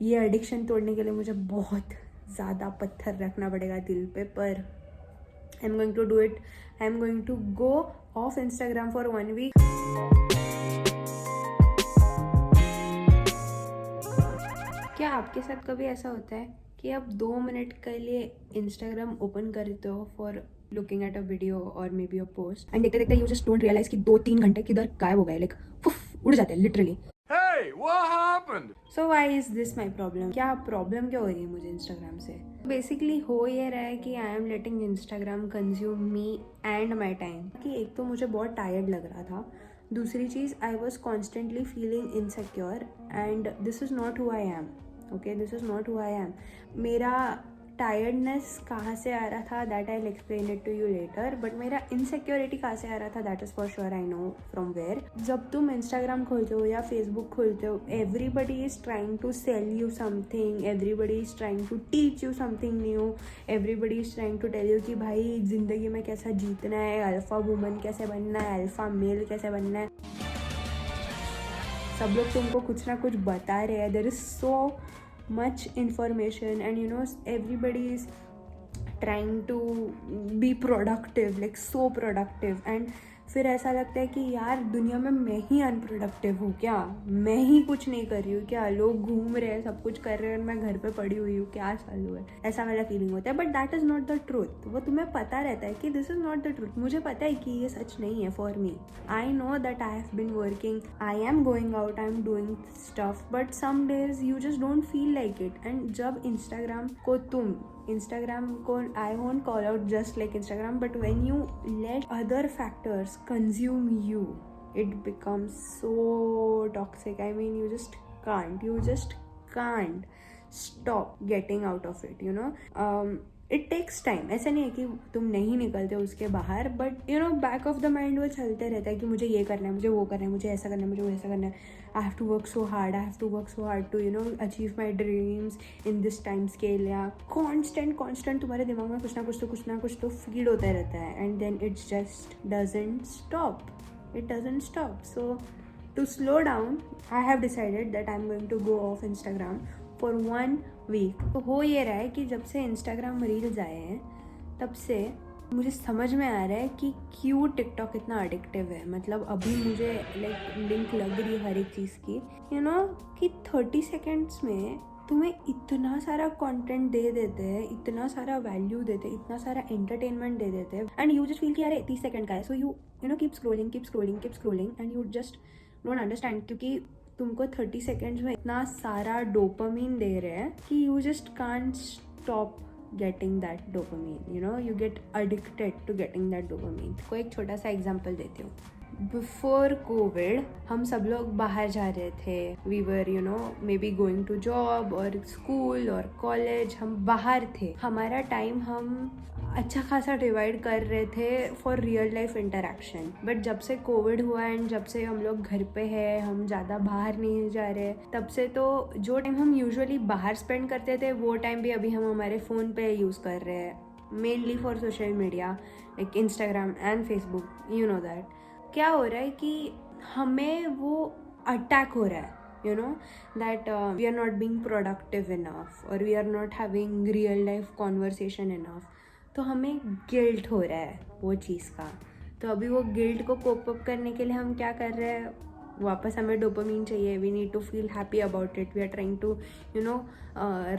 ये एडिक्शन तोड़ने के लिए मुझे बहुत ज़्यादा पत्थर रखना पड़ेगा दिल पे, पर I am going to do it. I am going to go off Instagram for 1 week. क्या आपके साथ कभी ऐसा होता है कि आप 2 मिनट के लिए इंस्टाग्राम ओपन करते हो for looking at a video और may be a post, and देखते देखते यू जस्ट डोंट रियलाइज कि 2-3 घंटे किधर गायब हो गए, लाइक उड़ जाते हैं literally. Hey, what happened? So why is this my problem? क्या प्रॉब्लम क्या हो रही है मुझे इंस्टाग्राम से? बेसिकली हो ये रहा है कि I am letting Instagram consume me and my time. कि एक तो मुझे बहुत टायर्ड लग रहा था, दूसरी चीज़ I was constantly feeling insecure, and this is not who I am. Okay, this is not who I am. मेरा टायर्डनेस कहाँ से आ रहा था, that I explain it to you later, but मेरा इनसिक्योरिटी कहाँ से आ रहा था, that is for sure I know from where. जब तुम इंस्टाग्राम खोलते हो या फेसबुक खोलते हो, everybody is trying to sell you something, everybody is trying to teach you something new, everybody is trying to tell you कि भाई ज़िंदगी में कैसा जीतना है, अल्फ़ा वुमन कैसे बनना है, अल्फ़ा मेल कैसे बनना है. सब लोग तुमको कुछ ना कुछ बता रहे हैं. There is so much information, and you know everybody is trying to be productive, like so productive, and फिर ऐसा लगता है कि यार दुनिया में मैं ही अनप्रोडक्टिव हूँ क्या, मैं ही कुछ नहीं कर रही हूँ क्या, लोग घूम रहे हैं, सब कुछ कर रहे हैं और मैं घर पे पड़ी हुई हूँ, क्या चालू है, ऐसा वाला फीलिंग होता है. But that is not the truth. वो तुम्हें पता रहता है कि this is not the truth. मुझे पता है कि ये सच नहीं है for me. I know that I have been working, I am going out, I am doing stuff, but some days you just don't feel like it. And जब Instagram को I won't call out just like Instagram, but when you let other factors consume you, it becomes so toxic. I mean, you just can't stop getting out of it, you know. It takes time. ऐसा नहीं है कि तुम नहीं निकलते उसके बाहर, but you know back of the mind वो चलते रहता है कि मुझे ये करना है, मुझे वो करना है, मुझे ऐसा करना है, मुझे वैसा करना है. I have to work so hard to you know achieve my dreams in this time scale. या कॉन्स्टेंट तुम्हारे दिमाग में कुछ ना कुछ तो फीड होता रहता है, and then it's just doesn't stop. So to slow down, I have decided that I'm going to go off Instagram for 1 week. तो हो ये रहा है कि जब से इंस्टाग्राम रील्स आए हैं तब से मुझे समझ में आ रहा है कि क्यों टिकटॉक इतना एडिक्टिव है. मतलब अभी मुझे लाइक लिंक लग रही है हर एक चीज़ की, यू नो, कि 30 सेकेंड्स में तुम्हें इतना सारा कंटेंट दे देते हैं, इतना सारा वैल्यू देते हैं, इतना सारा एंटरटेनमेंट दे देते हैं, एंड यू जस्ट फील कि यार 30 सेकेंड का है, so you know keep scrolling and you just don't understand, क्योंकि तुमको 30 सेकेंड्स में इतना सारा डोपामीन दे रहे हैं कि you just can't stop getting that dopamine. You know, you get addicted to getting that dopamine. को एक छोटा सा एग्जांपल देती हूँ. बिफोर कोविड हम सब लोग बाहर जा रहे थे. We were you know maybe going to job और स्कूल और कॉलेज. हम बाहर थे. हमारा टाइम हम अच्छा खासा डिवाइड कर रहे थे for real life interaction. But जब से कोविड हुआ एंड जब से हम लोग घर पे हैं, हम ज़्यादा बाहर नहीं जा रहे, तब से तो जो टाइम हम यूजुअली बाहर स्पेंड करते थे वो टाइम भी अभी हम हमारे फ़ोन पे यूज़ कर रहे हैं, mainly for social media like Instagram and Facebook. You know that क्या हो रहा है कि हमें वो अटैक हो रहा है, you know, that we are not being productive enough or we are not having real life conversation enough. तो हमें गिल्ट हो रहा है वो चीज़ का. तो अभी वो गिल्ट को कोप अप करने के लिए हम क्या कर रहे हैं, वापस हमें डोपामीन चाहिए. We need to feel happy about it. We are trying to you know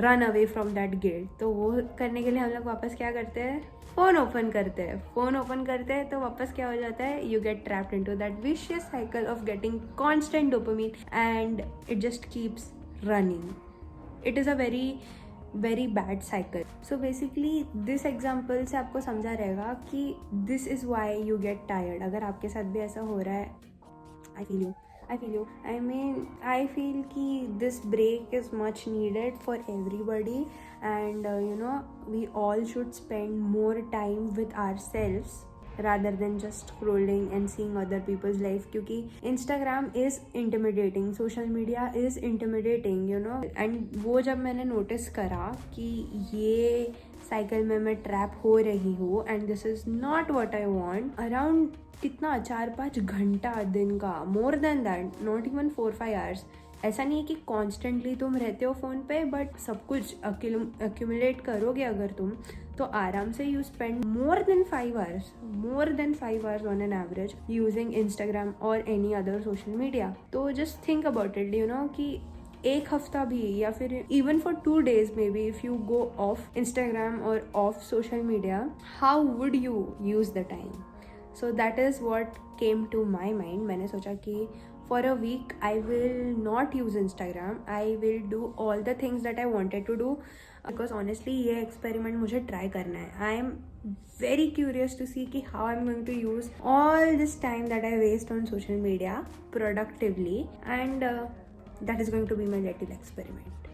run away from that guilt. तो वो करने के लिए हम लोग वापस क्या करते हैं, फ़ोन ओपन करते हैं. तो वापस क्या हो जाता है, you get trapped into that vicious cycle of getting constant dopamine and it just keeps running. It is a very bad cycle. So basically this example से आपको समझा रहेगा कि this is why you get tired. अगर आपके साथ भी ऐसा हो रहा है, I feel you. I mean, I feel कि this break is much needed for everybody, and you know, we all should spend more time with ourselves rather than just scrolling and seeing other people's life. क्योंकि Instagram is intimidating, social media is intimidating, you know. and वो जब मैंने notice करा कि ये cycle में मैं trap हो रही हूँ and this is not what I want, around कितना 4-5 घंटा दिन का, more than that, not even 4-5 hours, ऐसा नहीं है कि कॉन्स्टेंटली तुम रहते हो फ़ोन पे, बट सब कुछ अक्यूमुलेट करोगे अगर तुम, तो आराम से you spend more than 5 hours on an average using Instagram और एनी अदर सोशल मीडिया. तो just think about it, you know, कि एक हफ्ता भी या फिर even for 2 days may be, if you go off Instagram और off social media, how would you use the time? So that is what came to my mind. मैंने सोचा कि for a week I will not use Instagram, I will do all the things that I wanted to do, because honestly ये experiment मुझे try करना है. I am very curious to see ki how I'm going to use all this time that I waste on social media productively, and that is going to be my little experiment.